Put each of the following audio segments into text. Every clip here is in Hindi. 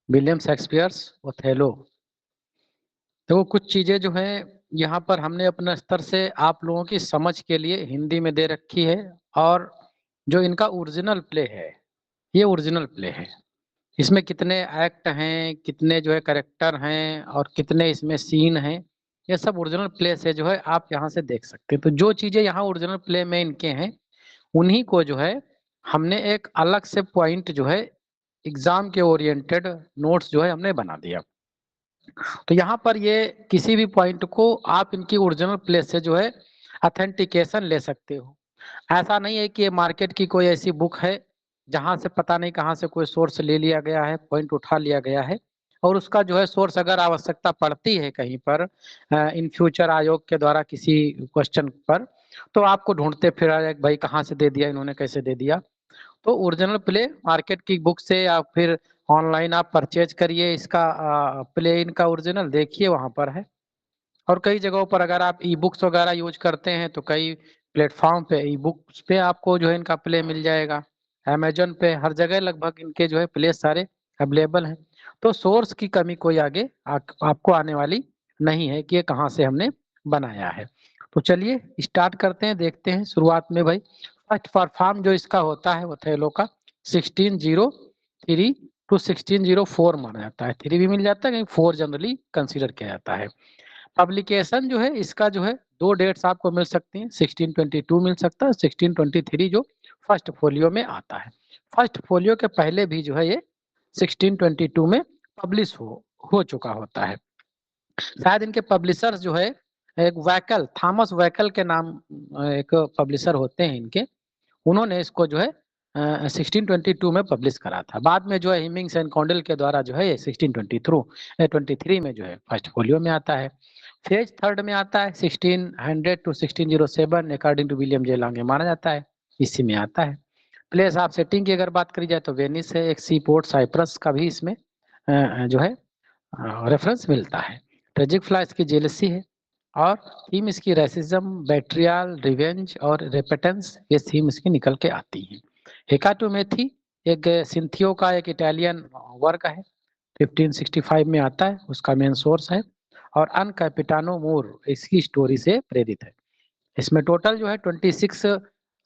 William Shakespeare's Othello. तो कुछ चीजें जो है यहाँ पर हमने अपने स्तर से आप लोगों की समझ के लिए हिंदी में दे रखी है, और जो इनका ओरिजिनल प्ले है, ये ओरिजिनल प्ले है। इसमें कितने एक्ट हैं, कितने जो है कैरेक्टर हैं, और कितने इसमें सीन हैं, ये सब ओरिजिनल प्ले से जो है आप यहाँ से देख सकते हैं। तो जो चीजें यहाँ ओरिजिनल प्ले में इनके हैं, उन्हीं को जो है हमने एक अलग से पॉइंट जो है एग्जाम के ओरिएंटेड नोट्स जो है हमने बना दिया। तो यहाँ पर ये किसी भी पॉइंट को आप इनकी ओरिजिनल प्लेस से जो है अथेंटिकेशन ले सकते हो। ऐसा नहीं है कि ये मार्केट की कोई ऐसी बुक है जहां से पता नहीं कहां से कोई सोर्स ले लिया गया है, पॉइंट उठा लिया गया है, और उसका जो है सोर्स अगर आवश्यकता पड़ती है कहीं पर इन फ्यूचर आयोग के द्वारा किसी क्वेश्चन पर, तो आपको ढूंढते फिर भाई कहाँ से दे दिया इन्होंने, कैसे दे दिया। तो ओरिजिनल प्ले मार्केट की बुक से या फिर ऑनलाइन आप परचेज करिए इसका प्ले, इनका ओरिजिनल देखिए वहां पर है। और कई जगहों पर अगर आप ई बुक्स वगैरह यूज करते हैं तो कई प्लेटफॉर्म पे ई बुक्स पे आपको जो है इनका प्ले मिल जाएगा। अमेजन पे हर जगह लगभग इनके जो है प्ले सारे अवेलेबल हैं। तो सोर्स की कमी कोई आगे आपको आने वाली नहीं है कि ये कहाँ से हमने बनाया है। तो चलिए स्टार्ट करते हैं, देखते हैं शुरुआत में भाई फर्स्ट परफॉर्म जो इसका होता है ओथेलो का 1603 टू 1604 माना जाता है। 3 भी मिल जाता है, कहीं 4 जनरली कंसीडर किया जाता है। पब्लिकेशन जो है इसका जो है 2 डेट्स आपको मिल सकती हैं, 1622 मिल सकता है, 1623 जो फर्स्ट फोलियो में आता है। फर्स्ट फोलियो के पहले भी जो है ये 1622 में पब्लिश हो चुका होता है। शायद इनके पब्लिशर्स जो है एक वैकल, थॉमस वैकल के नाम एक पब्लिशर होते हैं इनके, उन्होंने इसको जो है 1622 में पब्लिश करा था। बाद में जो है हिमिंग्स एंड कॉन्डेल के द्वारा जो है ये 1623 में जो है फर्स्ट फोलियो में आता है। फेज थर्ड में आता है 1600 to 1607 according to William J Long माना जाता है, इसी में आता है। प्लेस ऑफ सेटिंग की अगर बात करी जाए तो वेनिस है, एक सी पोर्ट साइप्रस का भी इसमें जो है रेफरेंस मिलता है। ट्रेजिक फ्लाइज की जेलसी है, और थीम इसकी रेसिज्म, बैट्रियल, रिवेंज और रेपेटेंस, ये थीम इसकी निकल के आती है। हेकाटोमेथी एक सिंथियो का एक इटालियन वर्क है, 1565 में आता है, उसका मेन सोर्स है। और अन कैपिटानो मोर इसकी स्टोरी से प्रेरित है। इसमें टोटल जो है 26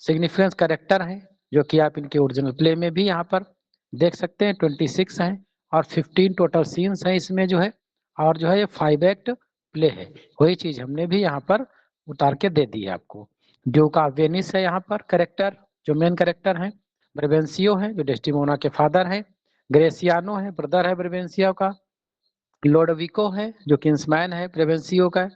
सिग्निफिकेंस कैरेक्टर है, जो कि आप इनके ओरिजिनल प्ले में भी यहाँ पर देख सकते हैं 26 हैं, और 15 टोटल सीन्स हैं इसमें जो है, और जो है ये 5 एक्ट प्ले है। वही चीज हमने भी यहाँ पर उतार के दे दी है आपको। ड्यूक ऑफ वेनिस है यहाँ पर कैरेक्टर, जो मेन कैरेक्टर है। ब्रेवेंसियो है जो डेस्टिमोना के फादर है। ग्रेसियानो है, ब्रदर है ब्रेवेंसियो का। लोडविको है जो किंग्समैन है ब्रेवेंसियो का।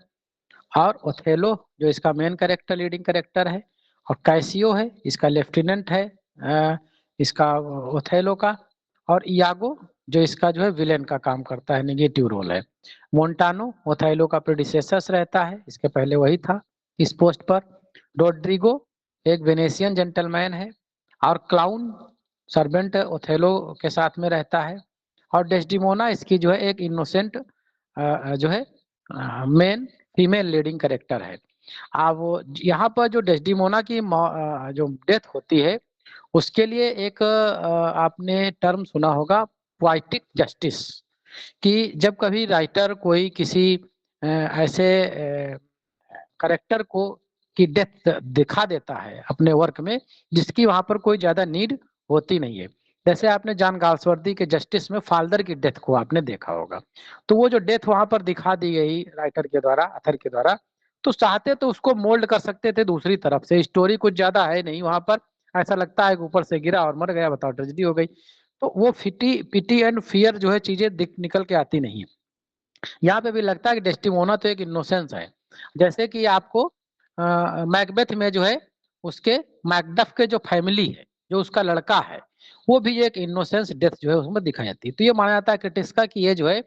और ओथेलो जो इसका मेन कैरेक्टर, लीडिंग कैरेक्टर है। और कैसियो है इसका लेफ्टिनेंट है इसका ओथेलो का। और इयागो जो इसका जो है विलेन का काम करता है, नेगेटिव रोल है। मोन्टानो ओथेलो का प्रेडिसेसर रहता है, इसके पहले वही था इस पोस्ट पर। रोड्रिगो एक वेनेशियन जेंटलमैन है। और क्लाउन सर्वेंट ओथेलो के साथ में रहता है। और डेस्डिमोना इसकी जो है एक इनोसेंट जो है मेन फीमेल लीडिंग कैरेक्टर है। अब यहाँ पर जो डेस्डिमोना की जो डेथ होती है, उसके लिए एक आपने टर्म सुना होगा, पोएटिक जस्टिस, कि जब कभी राइटर कोई किसी ऐसे करेक्टर को की डेथ दिखा देता है अपने वर्क में, जिसकी वहां पर कोई ज्यादा नीड होती नहीं है। जैसे आपने जॉन गाल्सवर्दी के जस्टिस में फाल्दर की डेथ को आपने देखा होगा, तो वो जो डेथ वहां पर दिखा दी गई राइटर के द्वारा, अथर के द्वारा, तो चाहते तो उसको मोल्ड कर सकते थे दूसरी तरफ से, स्टोरी कुछ ज्यादा है नहीं वहां पर, ऐसा लगता है कि ऊपर से गिरा और मर गया, बताओ ट्रेजेडी हो गई। तो वो पिटी एंड फियर जो है चीजें निकल के आती नहीं है। यहाँ पे भी लगता है कि डेस्टिमोना तो एक इनोसेंस है। जैसे कि आपको मैकबेथ में जो है उसके मैकडफ के जो फैमिली है, जो उसका लड़का है, वो भी एक इनोसेंस डेथ जो है उसमें दिखाई जाती है। तो ये माना जाता है क्रिटिक्स का कि ये जो है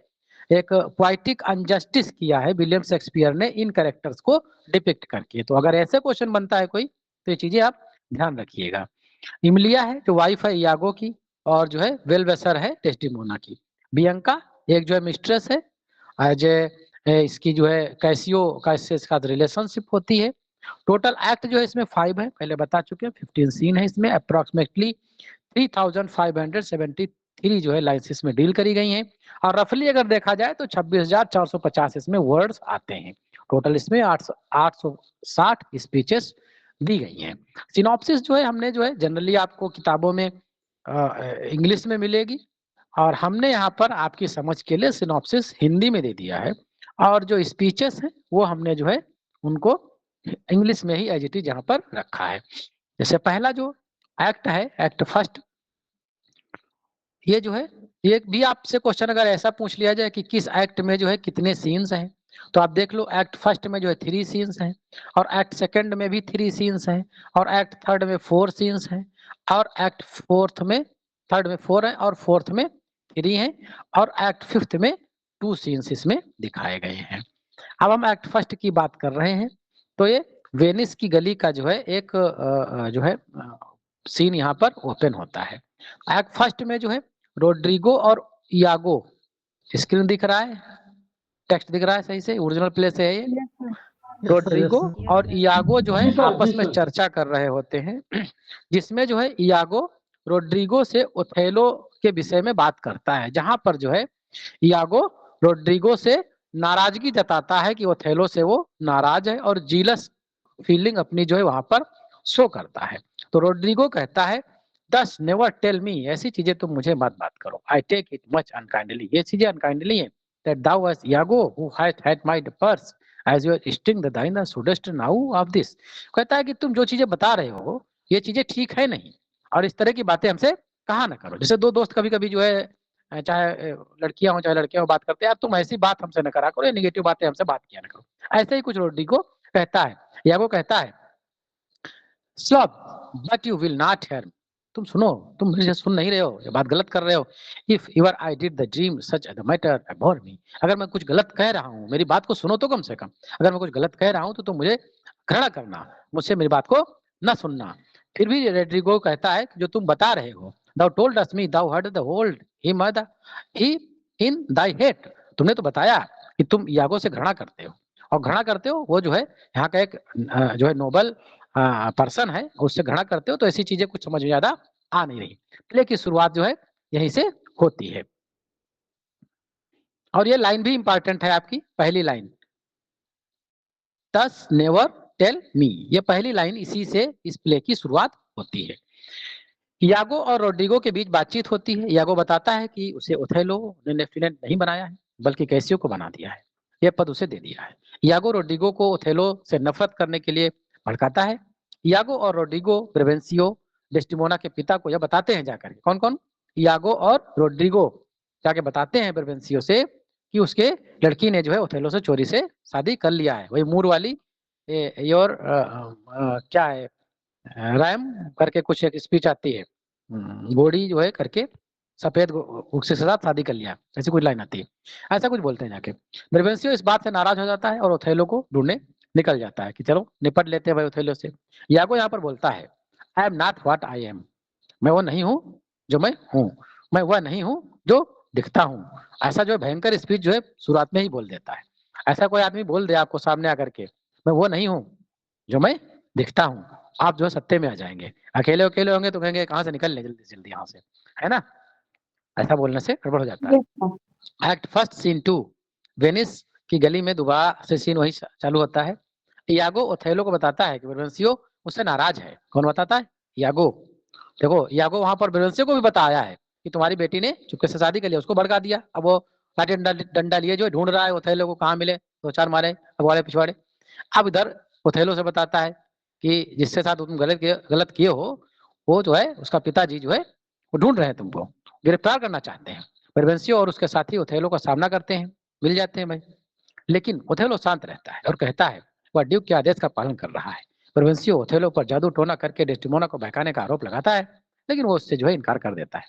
एक पोएटिक अनजस्टिस किया है विलियम शेक्सपियर ने इन कैरेक्टर्स को डिपिक्ट करके। तो अगर ऐसे क्वेश्चन बनता है कोई, तो ये चीजें आप ध्यान रखिएगा। इमलिया है जो वाइफ है यागो की, और जो है वेलवेसर है डेस्टिमोना की। बियंका एक जो है मिस्ट्रेस है, एज इसकी जो है कैसियो का इससे साथ रिलेशनशिप होती है। टोटल एक्ट जो है इसमें 5 है, पहले बता चुके हैं। 15 सीन है इसमें, अप्रोक्सीमेटली 3573 3 जो है लाइन्स इसमें डील करी गई हैं और रफली अगर देखा जाए तो 26,450 इसमें वर्ड्स आते हैं। टोटल इसमें 860 स्पीचेस दी गई हैं। सिनॉप्सिस जो है हमने जो है जनरली आपको किताबों में इंग्लिश में मिलेगी और हमने यहाँ पर आपकी समझ के लिए सिनॉप्सिस हिंदी में दे दिया है और जो स्पीचेस हैं वो हमने जो है उनको इंग्लिश में ही एज इट इज यहाँ पर रखा है। जैसे पहला जो एक्ट है, एक्ट फर्स्ट, ये जो है ये भी आपसे क्वेश्चन अगर ऐसा पूछ लिया जाए कि किस एक्ट में जो है कितने सीन्स हैं, तो आप देख लो एक्ट फर्स्ट में जो है 3 सीन्स हैं और एक्ट सेकंड में भी 3 सीन्स हैं और एक्ट थर्ड में 4 सीन्स हैं और एक्ट फोर्थ में थर्ड में 4 है और फोर्थ में 3 हैं और एक्ट फिफ्थ में 2 सीन्स इसमें दिखाए गए हैं। अब हम एक्ट फर्स्ट की बात कर रहे हैं तो ये वेनिस की गली का जो है एक जो है सीन यहाँ पर ओपन होता है। एक्ट फर्स्ट में जो है रोड्रिगो और इयागो, स्क्रीन दिख रहा है, टेक्स्ट दिख रहा है सही से, ओरिजिनल प्लेस है ये। रोड्रिगो और इयागो जो है आपस में चर्चा कर रहे होते हैं जिसमें जो है इयागो रोड्रिगो से ओथेलो के विषय में बात करता है, जहां पर जो है इयागो रोड्रिगो से नाराजगी जताता है कि ओथेलो से वो नाराज है और जीलस फीलिंग अपनी जो है वहां पर शो करता है। तो रोड्रिगो कहता है दस नेवर टेल मी, ऐसी चीजें तुम मुझे मत बात करो, I take it much unkindly, ये चीजें अनकाइंडली है। That thou was Iago who had my purse as you are sting the diner shouldest now of this, कहता है कि तुम जो चीजें बता रहे हो ये चीजें ठीक है नहीं और इस तरह की बातें हमसे कहा ना करो। जैसे दो दोस्त कभी कभी जो है चाहे लड़कियां हो चाहे लड़के हो बात करते हैं, तुम ऐसी बात हमसे न करा करो, नेगेटिव बातें हमसे बात किया ना करो, ऐसे ही कुछ रोड्रिगो कहता है। यागो कहता है slub but you will not here, तुम सुनो, तुम मुझे सुन नहीं रहे हो, ये बात गलत कर रहे हो। If you're I did the dream such the matter abhor me, अगर मैं कुछ गलत कह रहा हूँ मेरी बात को सुनो तो कम से कम, अगर मैं कुछ गलत कह रहा हूँ तो तुम मुझे घृणा करना, मुझसे मेरी बात को न सुनना। फिर भी रोड्रिगो कहता है कि जो तुम बता रहे हो, thou told us me thou had the hold him he in thy hate, तुमने तो बताया कि तुम यागो से घृणा करते हो और घृणा करते हो वो जो है यहाँ का एक जो है नोबल पर्सन है, उससे घृणा करते हो, तो ऐसी चीजें कुछ समझ में ज्यादा आ नहीं रही। प्ले की शुरुआत जो है यहीं से होती है और ये लाइन भी इंपॉर्टेंट है आपकी, पहली लाइन दस नेवर टेल मी, ये पहली लाइन इसी से इस प्ले की शुरुआत होती है। यागो और रोड्रिगो के बीच बातचीत होती है। यागो बताता है कि उसे ओथेलो ने लेफ्टिनेंट नहीं बनाया है बल्कि कैसियो को बना दिया है, यह पद उसे दे दिया है। यागो रोड्रिगो को ओथेलो से नफरत करने के लिए भड़काता है। यागो और रोड्रिगो ब्रेवेंसियो डेस्टिमोना के पिता को यह बताते हैं जाकर, कौन कौन, यागो और रोड्रिगो जाके बताते हैं ब्रेवेंसियो से कि उसके लड़की ने जो है ओथेलो से चोरी से शादी कर लिया है। वही मूर वाली योर क्या है रैम करके कुछ एक स्पीच आती है, घोड़ी जो है करके सफेद उसके साथ शादी कर लिया, ऐसी कुछ लाइन आती है, ऐसा कुछ बोलते हैं जाके। ब्रेवेंसियो इस बात से नाराज हो जाता है और ओथेलो को ढूंढने निकल जाता है कि चलो निपट लेते हैं भाई ओथेलो से। यागो यहाँ पर बोलता है I am not what I am, मैं वो नहीं हूँ जो मैं हूँ, मैं वह नहीं हूँ जो दिखता हूँ। ऐसा जो है भयंकर स्पीच जो है शुरुआत में ही बोल देता है। ऐसा कोई आदमी बोल दे आपको सामने आकर के मैं वो नहीं हूँ जो मैं दिखता हूँ, आप जो है सत्ते में आ जाएंगे। अकेले अकेले होंगे तो कहेंगे कहाँ से निकल ले जल्दी जल्दी यहाँ से, है ना, ऐसा बोलने से गड़बड़ हो जाता है। एक्ट फर्स्ट सीन 2 वेनिस की गली में दोबारा से सीन वही चालू होता है। यागो ओथेलो को बताता है कि ब्रेवेंसियो उससे नाराज है। कौन बताता है, यागो। देखो यागो वहां पर ब्रेवेंसियो को भी बताया है कि तुम्हारी बेटी ने चुपके से शादी कर लिया, उसको भड़का दिया। अब वो लाठी डंडा लिए जो ढूंढ रहा है ओथेलो को, कहाँ मिले, दो चार मारे अगवाड़े पिछवाड़े। अब इधर ओथेलो से बताता है कि जिससे साथ तुम गलत किए हो वो जो है उसका पिताजी जो है वो ढूंढ रहे हैं, तुमको गिरफ्तार करना चाहते हैं। ब्रेवेंसियो और उसके साथी ओथेलो का सामना करते हैं, मिल जाते हैं भाई, लेकिन ओथेलो शांत रहता है और कहता है वह ड्यूक के आदेश का पालन कर रहा है। ब्रेवेंसियो ओथेलो पर जादू टोना करके डेस्टिमोना को बहकाने का आरोप लगाता है, लेकिन वो उससे जो है इनकार कर देता है।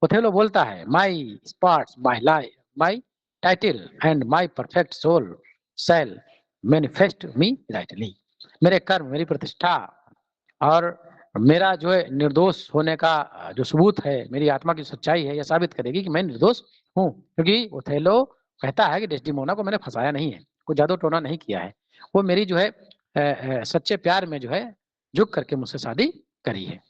ओथेलो बोलता है my parts my life my title and my perfect soul shall manifest me rightly, मेरे कर्म मेरी प्रतिष्ठा और मेरा जो है निर्दोष होने का जो सबूत है, मेरी आत्मा की सच्चाई है, यह साबित करेगी कि मैं निर्दोष हूँ। क्योंकि ओथेलो कहता है कि डेस्टिमोना को मैंने फंसाया नहीं है, कोई जादू टोना नहीं किया है, वो मेरी जो है सच्चे प्यार में जो है झुक करके मुझसे शादी करी है।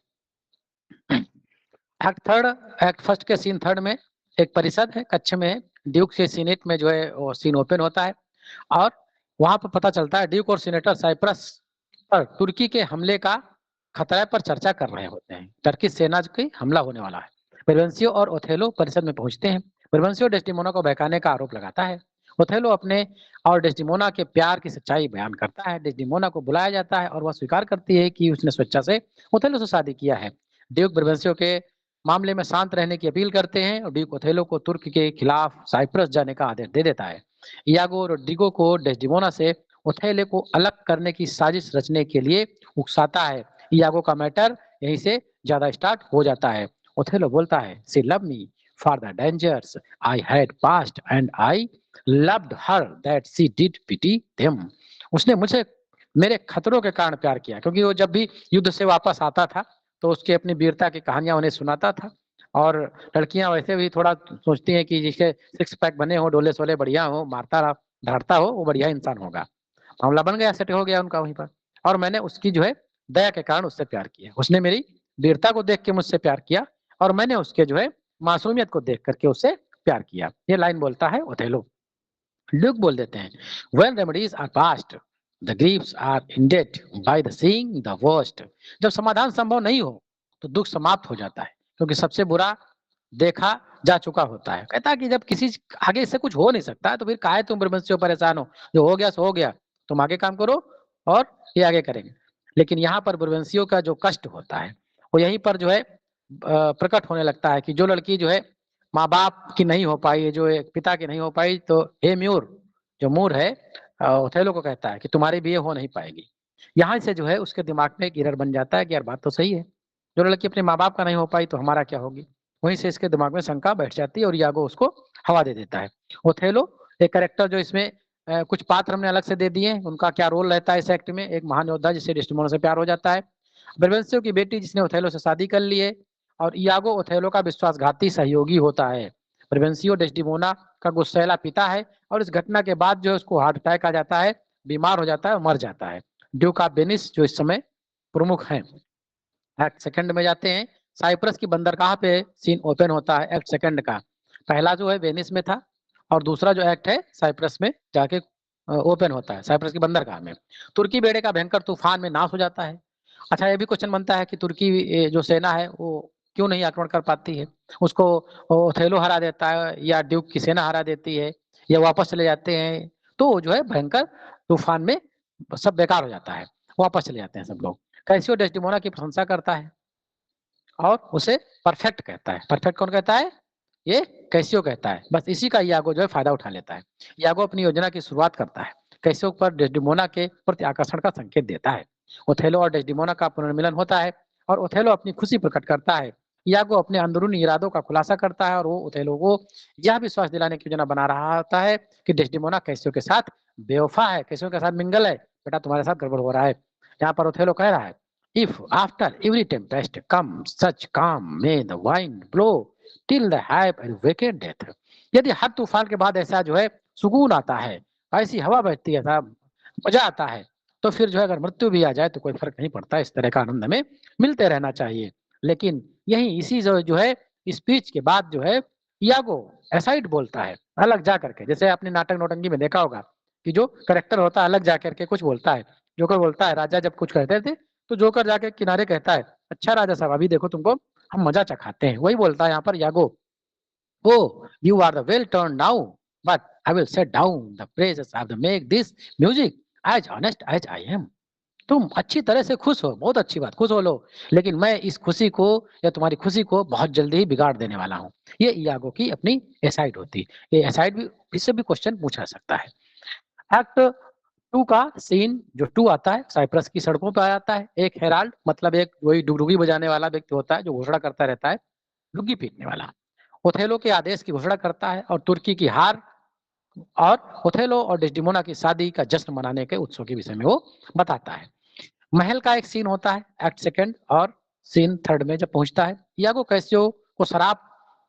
एक्ट फर्स्ट के सीन थर्ड में एक परिषद है, कक्ष में है, ड्यूक के सीनेट में जो है वो सीन ओपन होता है और वहां पर पता चलता है ड्यूक और सीनेटर साइप्रस पर तुर्की के हमले का खतरा पर चर्चा कर रहे होते हैं। टर्की सेना की हमला होने वाला है। ब्रेवेंसियो और ओथेलो परिषद में पहुंचते हैं। ब्रेवेंसियो डेस्टिमोना को बहकाने का आरोप लगाता है। ओथेलो अपने और डेस्टिमोना के प्यार की सच्चाई बयान करता है। डेस्टिमोना को बुलाया जाता है और वह स्वीकार करती है कि उसने स्वेच्छा से ओथेलो से शादी किया है। ड्यूक ब्रेवेंसियो के मामले में शांत रहने की अपील करते हैं और ड्यूक ओथेलो को तुर्क के खिलाफ साइप्रस जाने का आदेश दे देता है। इयागो रोड्रिगो को डेस्टिमोना से ओथेलो को अलग करने की साजिश रचने के लिए उकसाता है। इयागो का मैटर यहीं से ज्यादा स्टार्ट हो जाता है। ओथेलो बोलता है, she love me for the dangers I had passed and I loved her that she did pity them. उसने मुझे मेरे खतरों के कारण प्यार किया, क्योंकि वो जब भी युद्ध से वापस आता था तो उसकी अपनी वीरता की कहानियां उन्हें सुनाता था। और लड़कियां वैसे भी थोड़ा सोचती हैं कि जिसके सिक्स पैक बने हो, डोले सोले बढ़िया हो, मारता धारता हो, वो बढ़िया इंसान होगा। मामला बन गया, सेट हो गया उनका वहीं पर। और मैंने उसकी जो है दया के कारण उससे प्यार किया। उसने मेरी वीरता को देख के मुझसे प्यार किया और मैंने उसके जो है मासूमियत को देख करके उससे प्यार किया। ये लाइन बोलता है ओथेलो। ल्यूक बोल देते हैं, when remedies are past the griefs are ended by the seeing the worst। जब समाधान संभव नहीं हो तो दुख समाप्त हो जाता है, क्योंकि सबसे बुरा देखा जा चुका होता है। कहता है कि जब किसी आगे इससे कुछ हो नहीं सकता है तो फिर काहे तुम ब्रह्मस्य परेशान हो, जो हो गया सो हो गया, तुम आगे काम करो और ये आगे करेंगे। लेकिन यहाँ पर ब्रह्मंसियों का जो कष्ट होता है वो यहीं पर जो है प्रकट होने लगता है कि जो लड़की जो है माँ बाप की नहीं हो पाई, जो एक पिता की नहीं हो पाई, तो हे म्यूर, जो मूर है ओथेलो को कहता है कि तुम्हारी भी ये हो नहीं पाएगी। यहाँ से जो है उसके दिमाग में एक एरर बन जाता है कि यार बात तो सही है, जो लड़की अपने माँ बाप का नहीं हो पाई तो हमारा क्या होगी। वहीं से इसके दिमाग में शंका बैठ जाती है और यागो उसको हवा दे देता है। ओथेलो एक कैरेक्टर जो इसमें कुछ पात्र हमने अलग से दे दिए, उनका क्या रोल रहता है इस एक्ट में। एक महान योद्धा जिससे डेस्टिमोना से प्यार हो जाता है, ब्रेवेंसियो की बेटी जिसने ओथेलो से शादी कर ली है, और इयागो ओथेलो का विश्वासघाती सहयोगी होता है। ब्रेवेंसियो डेस्टिमोना का गुस्सैला पिता है और इस घटना के बाद जो है उसको हार्ट अटैक आ जाता है, बीमार हो जाता है और मर जाता है। ड्यूक ऑफ वेनिस जो इस समय प्रमुख हैं। एक्ट सेकंड में जाते हैं। साइप्रस की बंदरगाह पे सीन ओपन होता है एक्ट सेकंड का। पहला जो है वेनिस में था और दूसरा जो एक्ट है साइप्रस में जाके ओपन होता है, साइप्रस की बंदरगाह में। तुर्की बेड़े का भयंकर तूफान में नाश हो जाता है। अच्छा, ये भी क्वेश्चन बनता है कि तुर्की जो सेना है वो क्यों नहीं आक्रमण कर पाती है। उसको ओथेलो हरा देता है या ड्यूक की सेना हरा देती है या वापस चले जाते हैं, तो जो है भयंकर तूफान में सब बेकार हो जाता है, वापस चले जाते हैं सब लोग। कैसियो डेस्टिमोना की प्रशंसा करता है और उसे परफेक्ट कहता है। परफेक्ट कौन कहता है? ये कैसियो कहता है। बस इसी का यागो जो है फायदा उठा लेता है। यागो अपनी योजना की शुरुआत करता है, कैसियो पर डेस्टिमोना के प्रति आकर्षण का संकेत देता है। ओथेलो और डेस्टिमोना का पुनर्मिलन होता है और ओथेलो अपनी खुशी प्रकट करता है। यागो अपने अंदरूनी इरादों का खुलासा करता है और वो ओथेलो को यह विश्वास दिलाने की योजना बना रहा होता है कि डेस्टिमोना कैसियो के साथ बेवफा है, कैसियो के साथ मिंगल है, बेटा तुम्हारे साथ गड़बड़ हो रहा है। यहाँ पर ओथेलो कह रहा है, if after every tempest comes such calm may the wind blow till the hype and wicked death। यदि हर तूफान के बाद ऐसा जो है सुकून आता है, ऐसी हवा बहती है, ऐसा मजा आता है, तो फिर जो है अगर मृत्यु भी आ जाए तो कोई फर्क नहीं पड़ता। इस तरह का आनंद हमें मिलते रहना चाहिए। लेकिन यही इसी जो है स्पीच के बाद जो है यागो एसाइड बोलता है अलग जा करके। जैसे आपने नाटक नौटंकी में देखा होगा कि जो करेक्टर होता है अलग जा करके कुछ बोलता है। जोकर बोलता है राजा जब कुछ कहते थे तो जोकर जाके किनारे कहता है, अच्छा राजा साहब अभी देखो तुमको हम मजा चखाते हैं। वही बोलता है यहाँ पर यागो, Oh, you are the well turned now, but I will set down the praises of the make this music as honest as I am। तुम अच्छी तरह से खुश हो, बहुत अच्छी बात, खुश हो लो, लेकिन मैं इस खुशी को या तुम्हारी खुशी को बहुत जल्दी ही बिगाड़ देने वाला हूँ। ये यागो की अपनी एसाइड होती है। ये एसाइड भी, इससे भी क्वेश्चन पूछा सकता है। एक्ट टू का सीन जो टू आता है साइप्रस की सड़कों पर आ जाता है। एक हेराल्ड मतलब एक वही डुगडुगी बजाने वाला व्यक्ति होता है जो घोषणा करता रहता है, डुग्गी पीटने वाला। ओथेलो के आदेश की घोषणा करता है और तुर्की की हार और ओथेलो और डेस्डिमोना की शादी का जश्न मनाने के उत्सव के विषय में वो बताता है। महल का एक सीन होता है एक्ट सेकंड और सीन थर्ड में जब पहुंचता है। यागो कैसियो को शराब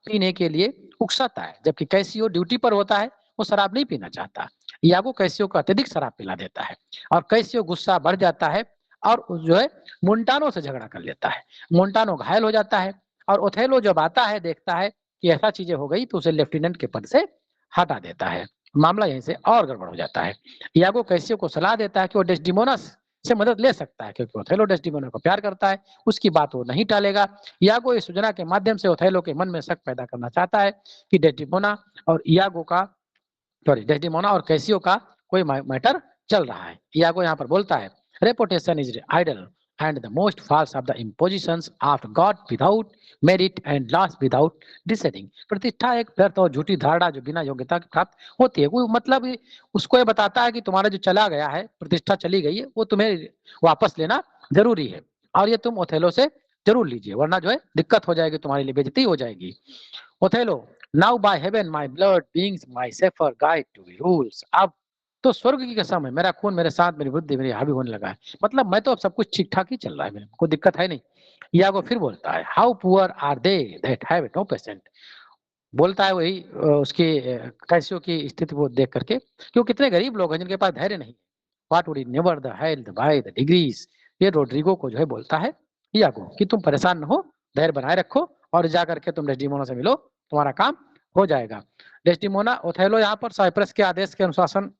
पीने के लिए उकसाता है, जबकि कैसियो ड्यूटी पर होता है, वो शराब नहीं पीना चाहता। यागो कैसियो को अत्यधिक शराब पिला देता है और कैसियो गुस्सा बढ़ जाता है और जो है मोन्टानो से झगड़ा कर लेता है। मोन्टानो घायल हो जाता है और ओथेलो जब आता है, देखता है कि ऐसा चीजें हो गई, तो उसे लेफ्टिनेंट के पद से हटा देता है। मामला यहीं से और गड़बड़ हो जाता है। यागो कैसियो को सलाह देता है कि वो डेस्डिमोना से मदद ले सकता है, क्योंकि ओथेलो डेस्डिमोना को प्यार करता है, उसकी बात वो नहीं टालेगा। यागो इस योजना के माध्यम से ओथेलो के मन में शक पैदा करना चाहता है कि डेस्डिमोना और यागो का डेस्डिमोना और कैसियो का कोई मैटर चल रहा है। यागो यहाँ पर बोलता है, reputation is idle and the most false of the impositions of got without merit and loss without deserving. प्रतिष्ठा एक व्यर्थ और झूठी धारणा जो बिना योग्यता के प्राप्त होती है। वो मतलब उसको ये बताता है कि तुम्हारा जो चला गया है, प्रतिष्ठा चली गई है, वो तुम्हें वापस लेना जरूरी है, और ये तुम ओथेलो से जरूर लीजिए, वरना जो है दिक्कत हो जाएगी, तुम्हारे लिए बेइज्जती हो जाएगी। Othello, now by heaven my blood beings my safer guide to be rules. अब तो स्वर्ग की कसम है, मेरा खून मेरे साथ, मेरी बुद्धि मेरी हावी होने लगा है, मतलब मैं तो अब सब कुछ ठीक ठाक ही चल रहा है, मेरे कोई दिक्कत है नहीं। यागो फिर बोलता है, how poor are they that have no patience. बोलता है वही उसकी कैसियो की स्थिति को देख करके, कि वो कितने गरीब लोग हैं जिनके पास धैर्य नहीं। What would never the health by the degrees. ये रोड्रिगो को जो है बोलता है यागो कि तुम परेशान न हो, धैर्य बनाए रखो, और जा करके तुम डेस्डिमोना से मिलो, तुम्हारा काम हो जाएगा। डेस्डिमोना ओथेलो यहाँ पर साइप्रस के आदेश के अनुशासन,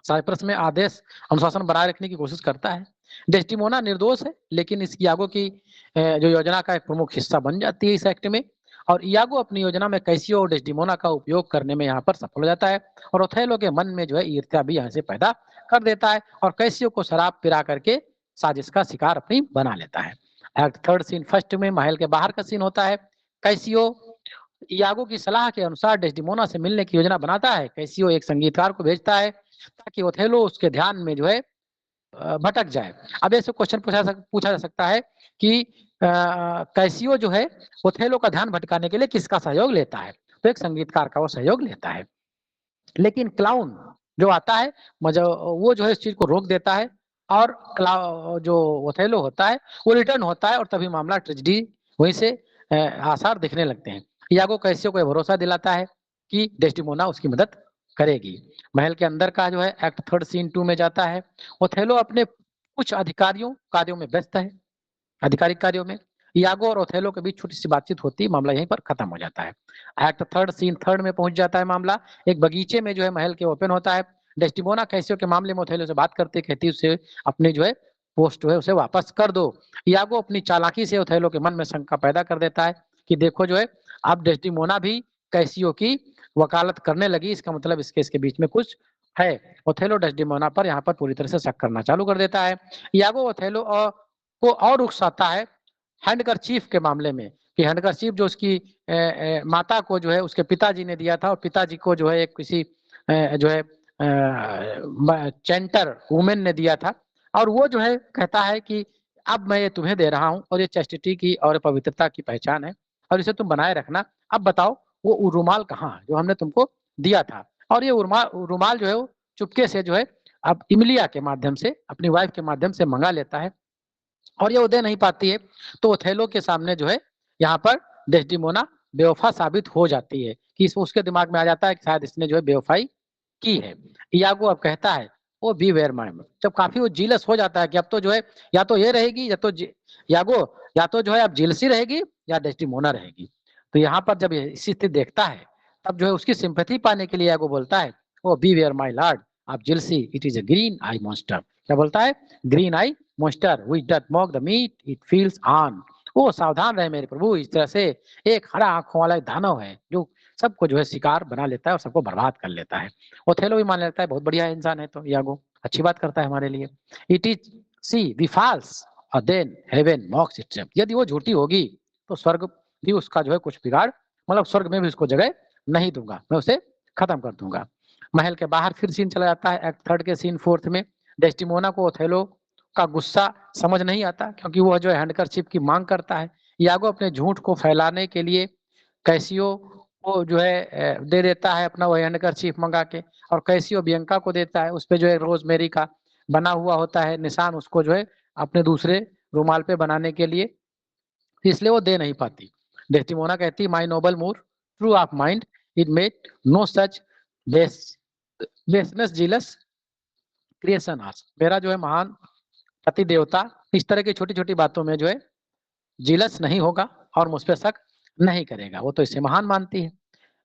साइप्रस में आदेश अनुशासन बनाए रखने की कोशिश करता है। डेस्टिमोना निर्दोष है, लेकिन इस यागो की जो योजना का एक प्रमुख हिस्सा बन जाती है इस एक्ट में, और यागो अपनी योजना में कैसियो और डेस्टिमोना का उपयोग करने में यहाँ पर सफल हो जाता है, और ओथेलो के मन में जो है ईर्ष्या भी यहाँ से पैदा कर देता है, और कैसियो को शराब पिला करके साजिश का शिकार अपनी बना लेता है। एक्ट थर्ड सीन फर्स्ट में महल के बाहर का सीन होता है। कैसियो यागो की सलाह के अनुसार डेस्टिमोना से मिलने की योजना बनाता है। कैसियो एक संगीतकार को भेजता है ताकि ओथेलो उसके ध्यान में जो है भटक जाए। अब ऐसे क्वेश्चन पूछा जा सकता है कि कैसियो जो है ओथेलो का ध्यान भटकाने के लिए किसका सहयोग लेता है, तो एक संगीतकार का वो सहयोग लेता है। लेकिन क्लाउन जो आता है वो जो है इस चीज को रोक देता है, और जो ओथेलो होता है वो रिटर्न होता है, और तभी मामला ट्रेजेडी वहीं से आसार दिखने लगते हैं। यागो कैसियो को भरोसा दिलाता है कि डेस्टिमोना उसकी मदद करेगी। महल के अंदर का जो है एक्ट थर्ड सीन 2 में जाता है। ओथेलो अपने कुछ कार्यों में व्यस्त है, आधिकारिक कार्यों में। यागो और ओथेलो के बीच छोटी सी बातचीत होती है, मामला यहीं पर खत्म हो जाता है। एक्ट थर्ड सीन थर्ड में पहुंच जाता है मामला। एक बगीचे में जो है महल के ओपन होता है। डेस्टिमोना कैसियो के मामले में ओथेलो से बात करते, कहती उसे अपनी जो है पोस्ट जो है उसे वापस कर दो। यागो अपनी चालाकी से ओथेलो के मन में शंका पैदा कर देता है कि देखो जो है अब डेस्टिमोना भी कैसियो की वकालत करने लगी, इसका मतलब इसके बीच में कुछ है। ओथेलो डेस्टिमोना पर यहाँ पर पूरी तरह से शक करना चालू कर देता है। यागो ओथेलो को और उकसाता है हैंडकरचीफ के मामले में, कि हैंडकरचीफ जो उसकी माता को जो है उसके पिताजी ने दिया था, और पिताजी को जो है एक किसी जो है चेंटर वुमेन ने दिया था, और वो जो है कहता है कि अब मैं ये तुम्हें दे रहा हूं, और ये चैस्टिटी की और पवित्रता की पहचान है, और इसे तुम बनाए रखना। अब बताओ वो रुमाल कहाँ है जो हमने तुमको दिया था। और ये रुमाल जो है वो चुपके से जो है अब इमिलिया के माध्यम से, अपनी वाइफ के माध्यम से मंगा लेता है, और ये वो दे नहीं पाती है। तो ओथेलो के सामने जो है यहाँ पर डेस्टिमोना बेवफा साबित हो जाती है, कि उसके दिमाग में आ जाता है कि शायद इसने जो है बेवफाई की है। यागो अब कहता है ओ बी वेयर माय, जब काफी वो जीलस हो जाता है कि अब तो जो है या तो ये रहेगी या तो यागो या तो जो है अब जीलसी रहेगी या डेस्टिमोना रहेगी। तो यहाँ पर जब ये स्थिति देखता है, तब जो है उसकी सिंपैथी पाने के लिए यागो बोलता है O beware my lord, आप jealousy, it is a green eye monster. क्या बोलता है? Green eye monster which doth mock the meat it feeds on. ओ सावधान रहे मेरे प्रभु, इस तरह से एक हरा आंखों वाला दानव है जो सबको जो है शिकार बना लेता है और सबको बर्बाद कर लेता है। ओथेलो भी मान लेता है बहुत बढ़िया इंसान है, तो यागो अच्छी बात करता है हमारे लिए। It is she be false और देन हेवन मॉक्स इटसेल्फ। यदि वो झूठी होगी तो स्वर्ग भी उसका जो है कुछ बिगाड़, मतलब स्वर्ग में भी उसको जगह नहीं दूंगा, मैं उसे खत्म कर दूंगा। महल के बाहर फिर सीन चला जाता है एक्ट थर्ड के सीन फोर्थ में। डेस्टिमोना को ओथेलो का गुस्सा समझ नहीं आता, क्योंकि वो जो है हैंडकरचीफ की मांग करता है। यागो अपने झूठ को फैलाने के लिए कैसियो को जो है दे देता है अपना वही हैंडकरचीफ मंगा के, और कैसियो बियंका को देता है, उस पे जो है रोजमेरी का बना हुआ होता है निशान, उसको जो है अपने दूसरे रुमाल पे बनाने के लिए, इसलिए वो दे नहीं पाती। डेस्टिमोना कहती my noble Moor true of mind it made no such baseness jealous creation as. मेरा जो है महान पति देवता इस तरह की छोटी छोटी बातों में जो है जीलस नहीं होगा, और मुझ पे शक नहीं करेगा। वो तो इसे महान मानती है,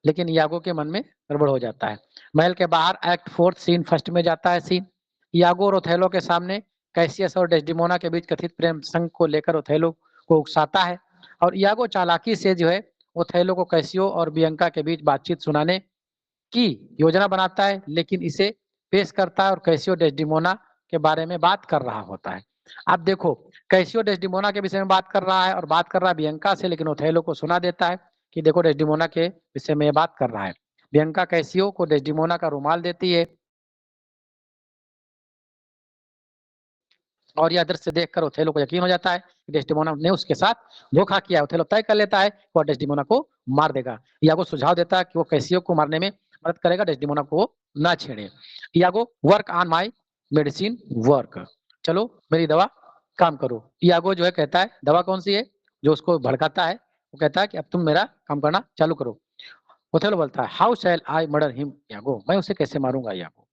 लेकिन यागो के मन में गड़बड़ हो जाता है। महल के बाहर एक्ट 4 सीन फर्स्ट में जाता है सीन। यागो और ओथेलो के सामने कैसियस और डेस्डिमोना के बीच कथित प्रेम संग को लेकर ओथेलो को उकसाता है, और यागो चालाकी से जो है ओथेलो को कैसियो और बियंका के बीच बातचीत सुनाने की योजना बनाता है, लेकिन इसे पेश करता है और कैसियो डेस्डिमोना के बारे में बात कर रहा होता है। अब देखो, कैसियो डेस्डिमोना के विषय में बात कर रहा है और बात कर रहा है बियंका से, लेकिन ओथेलो को सुना देता है कि देखो डेस्डिमोना के विषय में ये बात कर रहा है। बियंका कैसियो को डेस्डिमोना का रुमाल देती है और यह दृश्य देखकर ओथेलो को यकीन हो जाता है कि डेस्टिमोना ने उसके साथ धोखा किया। ओथेलो तय कर लेता है कि वह डेस्टिमोना को मार देगा। यागो सुझाव देता है कि वो कैसियो को मारने में मदद करेगा, डेस्टिमोना को वो ना छेड़े। Iago work on my medicine work, चलो मेरी दवा काम करो। यागो जो है कहता है दवा कौन सी है, जो उसको भड़काता है। वो कहता है कि अब तुम मेरा काम करना चालू करो। ओथेलो बोलता है how shall I murder him Iago, मैं उसे कैसे मारूंगा यागो।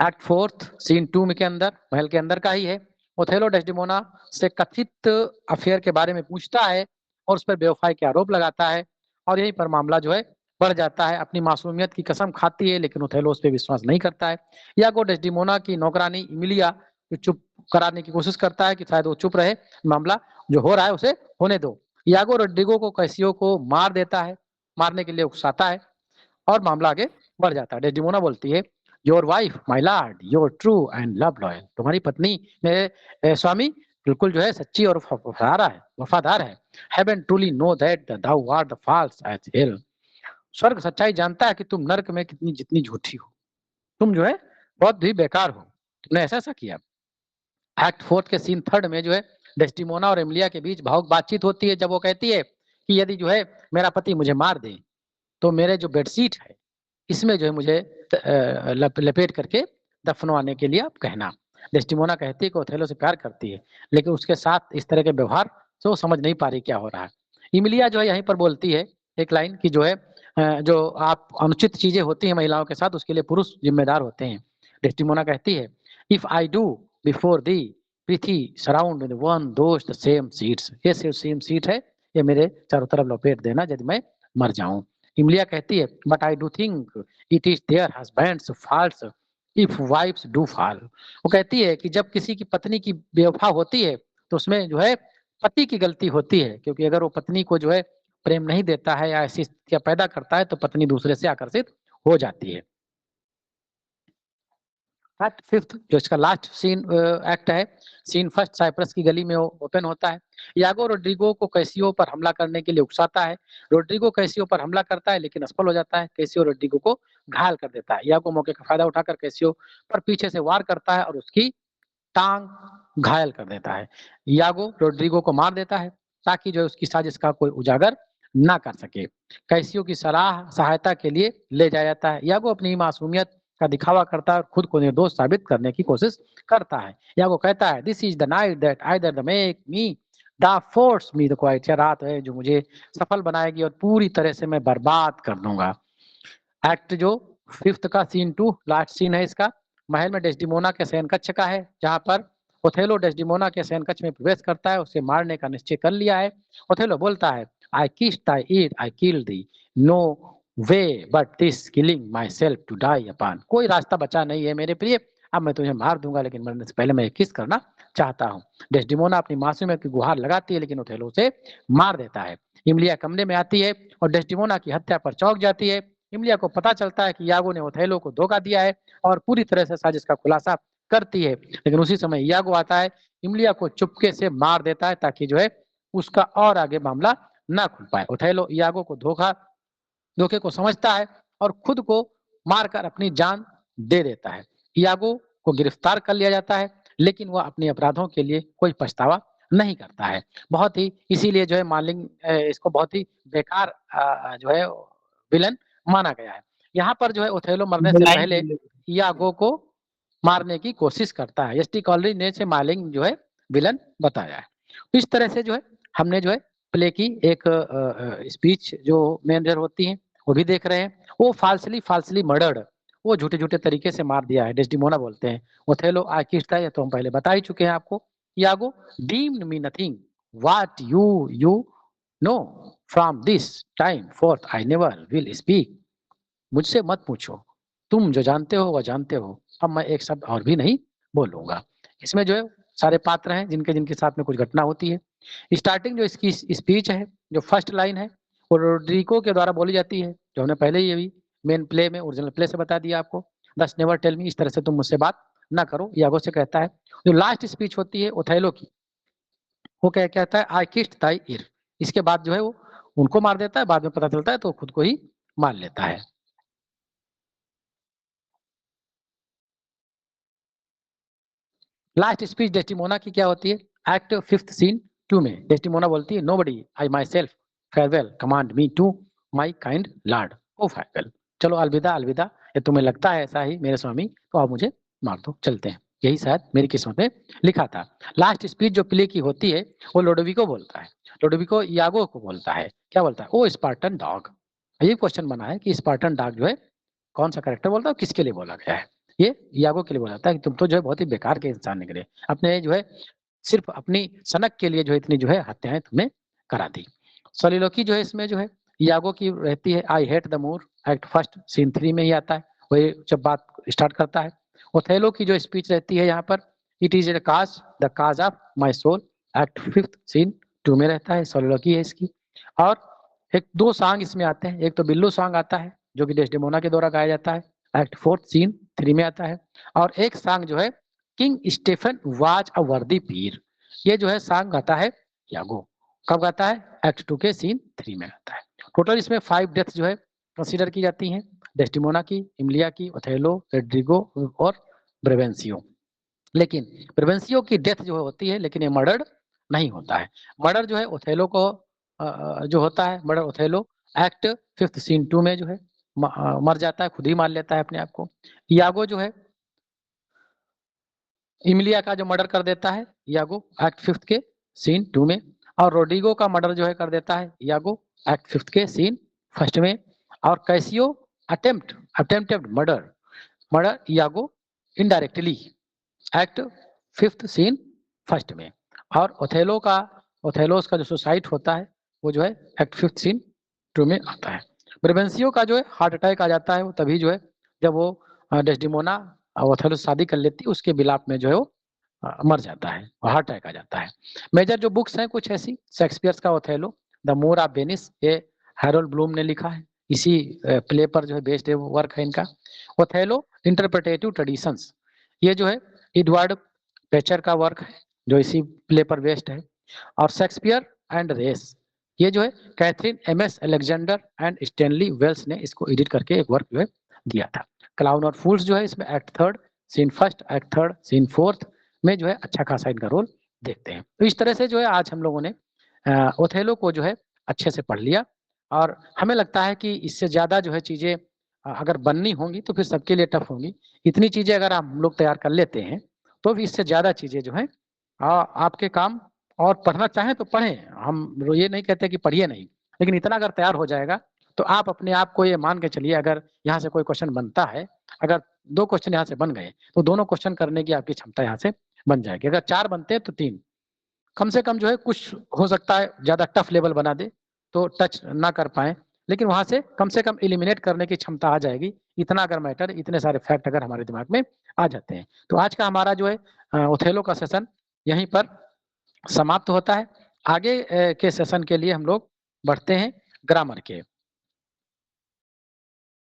एक्ट 4 सीन 2 में के अंदर, महल के अंदर का ही है। ओथेलो डेस्डिमोना से कथित अफेयर के बारे में पूछता है और उस पर बेवफाई के आरोप लगाता है, और यहीं पर मामला जो है बढ़ जाता है। अपनी मासूमियत की कसम खाती है, लेकिन ओथेलो उस पर विश्वास नहीं करता है। यागो डेस्डिमोना की नौकरानी इमिलिया को चुप कराने की कोशिश करता है कि शायद वो चुप रहे, मामला जो हो रहा है उसे होने दो। यागो रोड्रिगो को कैसियो को मार देता है, मारने के लिए उकसाता है, और मामला आगे बढ़ जाता है। डेस्डिमोना बोलती है your wife my Lord your true and love loyal, तुम्हारी पत्नी मेरे स्वामी बिल्कुल जो है सच्ची और वफादार है। Heaven truly know that thou art the false as hell, स्वर्ग सच्चाई जानता है कि तुम नरक में कितनी जितनी झूठी हो, तुम जो है बहुत ही बेकार हो, तुमने ऐसा ऐसा किया। एक्ट 4 के सीन 3 में जो है डेस्टिमोना और एमिलिया के बीच भावुक बातचीत होती है, जब वो कहती है कि यदि जो है मेरा पति मुझे मार दे तो मेरे जो बेडशीट है इसमें जो है मुझे लपेट करके दफनवाने के लिए आप कहना। डेस्टिमोना कहती है कि ओथेलो से प्यार करती है, लेकिन उसके साथ इस तरह के व्यवहार से वो समझ नहीं पा रही क्या हो रहा है। इमिलिया जो है यहीं पर बोलती है एक लाइन की जो है जो आप अनुचित चीजें होती हैं महिलाओं के साथ उसके लिए पुरुष जिम्मेदार होते हैं। डेस्टिमोना कहती है if I do before the Preeti surround with one दोस्त सेम सीट्स, ये सेम सीट है, ये मेरे चारों तरफ लपेट देना यदि मैं मर जाऊं। इमलिया कहती है but I do think it is their husbands faults if wives do fall, वो कहती है कि जब किसी की पत्नी की बेवफा होती है तो उसमें जो है पति की गलती होती है, क्योंकि अगर वो पत्नी को जो है प्रेम नहीं देता है या ऐसी स्थितियां पैदा करता है तो पत्नी दूसरे से आकर्षित हो जाती है। एक्ट 5 जो इसका लास्ट सीन एक्ट है, सीन फर्स्ट साइप्रस की गली में ओपन होता है। यागो रोड्रिगो को कैसियो पर हमला करने के लिए उकसाता है। रोड्रिगो कैसियो पर हमला करता है लेकिन असफल हो जाता है। कैसियो रोड्रिगो को घायल कर देता है। यागो मौके का फायदा उठाकर कैसियो पर पीछे से वार करता है और उसकी टांग घायल कर देता है। यागो रोड्रिगो को मार देता है ताकि जो है उसकी साजिश का कोई उजागर ना कर सके। कैसियो की सलाह सहायता के लिए ले जाया जाता है। यागो अपनी मासूमियत का दिखावा करता है और खुद को निर्दोष साबित करने की कोशिश करता है। यागो कहता है this is the night that either the make me the force me the quite, यह रात है जो मुझे सफल बनाएगी और पूरी तरह से मैं बर्बाद कर दूंगा। एक्ट जो 5 का सीन 2 लास्ट सीन है इसका, महल में डेस्डिमोना के शयन कक्ष का है, जहां पर ओथेलो डेस्डिमोना के शयन कक्ष में प्रवेश करता है, उसे मारने का निश्चय कर लिया है। ओथेलो बोलता है I kissed thee ere I killed thee, no way but this killing myself to die upon, कोई रास्ता बचा नहीं है मेरे प्रिय, अब मैं तुझे मार दूंगा लेकिन मरने से पहले मैं किस करना चाहता हूँ। डेस्डिमोना अपनी मासूमियत की गुहार लगाती है लेकिन ओथेलो उसे मार देता है। इमलिया कमरे में आती है और डेस्डिमोना की हत्या पर चौंक जाती है। इमलिया को पता चलता है कि यागो ने ओथेलो को धोखा दिया है और पूरी तरह से साजिश का खुलासा करती है, लेकिन उसी समय यागो आता है, इमलिया को चुपके से मार देता है ताकि जो है उसका और आगे मामला ना खुल पाए। ओथेलो यागो को धोखे को समझता है और खुद को मारकर अपनी जान दे देता है। यागो को गिरफ्तार कर लिया जाता है लेकिन वह अपने अपराधों के लिए कोई पछतावा नहीं करता है। बहुत ही इसीलिए जो है मालिंग इसको बहुत ही बेकार जो है विलन माना गया है। यहाँ पर जो है ओथेलो मरने से पहले यागो को मारने की कोशिश करता है। एसटी कॉलरी ने से मालिंग जो है विलन बताया है। इस तरह से जो है हमने जो है प्ले की एक स्पीच जो मेजर होती है वो भी देख रहे हैं। वो फाल्सली मर्डर्ड, वो झूठे झूठे तरीके से मार दिया है, डेस्डिमोना बोलते हैं। ओथेलो आर्किस्ट है, ये तो हम पहले बता ही चुके हैं आपको। Iago demand me nothing what you know from this time forth I never will speak. मुझसे मत पूछो, तुम जो जानते हो वह जानते हो, अब मैं एक शब्द और भी नहीं बोलूंगा। इसमें जो है सारे पात्र हैं जिनके जिनके साथ में कुछ घटना होती है। स्टार्टिंग जो इसकी स्पीच है, जो फर्स्ट लाइन है, वो रोड्रिगो के द्वारा बोली जाती है, जो हमने पहले ही अभी मेन प्ले में ओरिजिनल प्ले से बता दिया आपको। दस नेवर टेल मी, इस तरह से तुम मुझसे बात ना करो, यागो से कहता है। जो लास्ट स्पीच होती है ओथेलो की, वो क्या कहता है, आई किस्ड ताई ईर। इसके बाद जो है वो उनको मार देता है, बाद में पता चलता है तो खुद को ही मार लेता है। लास्ट स्पीच डेस्टिमोना की क्या होती है, एक्ट फिफ्थ सीन 2 में डेस्टिमोना बोलती है, nobody I myself farewell commend me to my kind lord O farewell. चलो अलविदा अलविदा, ये तुम्हें लगता है ऐसा ही मेरे स्वामी, तो आप मुझे मार दो, चलते हैं, यही शायद मेरी किस्मत में लिखा था। लास्ट स्पीच जो प्ले की होती है वो लोडोविको बोलता है, लोडोविको यागो को बोलता है, क्या बोलता है, ओ स्पार्टन डॉग। ये क्वेश्चन बना है कि स्पार्टन डॉग जो है कौन सा करेक्टर बोलता है, किसके लिए बोला गया है। ये यागो के लिए बोला जाता है कि तुम तो जो है बहुत ही बेकार के इंसान निकले, अपने जो है सिर्फ अपनी सनक के लिए जो है इतनी जो है हत्याएं तुमने करा दी। सोलिलोकी जो है इसमें जो है यागो की रहती है, I hate the Moor, act first scene 3 में ही आता है, वही जब बात स्टार्ट करता है। ओथेलो की जो स्पीच रहती है यहाँ पर, it is the cause of my soul, act fifth scene 2 में रहता है, सोलिलोकी है इसकी। और एक दो सॉन्ग इसमें आते हैं, एक तो बिल्लू सॉन्ग आता है जो कि डेस्डेमोना के द्वारा गाया जाता है, एक्ट फोर्थ सीन 3 में आता है। और एक सॉन्ग जो है किंग स्टेफन वाज अ वर्दी पीर, ये जो है सॉन्ग गाता है यागो, कब गाता है, एक्ट 2 के सीन 3 में गाता है। टोटल इसमें 5 डेथ जो है कंसीडर की जाती हैं, डेस्टिमोना की, इमलिया की, ओथेलो, रेड्रिगो और ब्रेवेंसियो। लेकिन ब्रेवेंसियो की डेथ जो होती है, लेकिन ये मर्डर नहीं होता है। मर्डर जो है ओथेलो को जो होता है, murder Othello act fifth scene 2 में जो है मर जाता है, खुद ही मार लेता है अपने आप को। यागो जो है इमिलिया का जो मर्डर कर देता है यागो, एक्ट फिफ्थ के सीन 2 में। और रोड्रिगो का मर्डर जो है कर देता है यागो, एक्ट फिफ्थ के सीन फर्स्ट में। और Cassio attempted murder murder Iago indirectly, act fifth scene first में। और ओथेलोस का जो सुसाइड होता है वो जो है एक्ट फिफ्थ सीन 2 में आता है। ब्रेवेंसियो का जो है हार्ट अटैक आ जाता है, वो तभी जो है जब वो डेस्डिमोना ओथेलो से शादी कर लेती है, उसके बिलाप में जो है वो मर जाता है, हार्ट अटैक आ जाता है। मेजर जो बुक्स हैं कुछ ऐसी, शेक्सपियर का Othello, the more of Venice, ये हैरोल्ड ब्लूम ने लिखा है, इसी प्ले पर जो है बेस्ड है वो वर्क है इनका। ओथेलो इंटरप्रिटेटिव ट्रेडिशंस, ये जो है एडवर्ड पेचर का वर्क है जो इसी प्ले पर बेस्ड है। और शेक्सपियर एंड रेस, ये जो है Catherine MS Alexander and Stanley Wells ने इसको एडिट करके एक वर्क जो है दिया था। क्लाउन और फूल्स जो है इसमें act third scene first, act third scene fourth में जो है अच्छा खासा इनका रोल देखते हैं। तो इस तरह से जो है आज हम लोगों ने ओथेलो को जो है अच्छे से पढ़ लिया, और हमें लगता है कि इससे ज्यादा जो है चीजें अगर बननी होंगी तो फिर सबके लिए टफ होंगी। इतनी चीजें अगर हम लोग तैयार कर लेते हैं तो भी इससे ज्यादा चीजें जो है आपके काम, और पढ़ना चाहें तो पढ़ें, हम ये नहीं कहते कि पढ़िए नहीं, लेकिन इतना अगर तैयार हो जाएगा तो आप अपने आप को ये मान के चलिए, अगर यहाँ से कोई क्वेश्चन बनता है, अगर 2 क्वेश्चन यहाँ से बन गए तो दोनों क्वेश्चन करने की आपकी क्षमता यहाँ से बन जाएगी। अगर 4 बनते हैं तो 3, कम से कम जो है कुछ हो सकता है ज्यादा टफ लेवल बना दे तो टच ना कर पाए, लेकिन वहां से कम एलिमिनेट करने की क्षमता आ जाएगी। इतना अगर मैटर, इतने सारे फैक्ट अगर हमारे दिमाग में आ जाते हैं। तो आज का हमारा जो है ओथेलो का सेशन यहीं पर समाप्त होता है। आगे के सेशन के लिए हम लोग बढ़ते हैं ग्रामर के।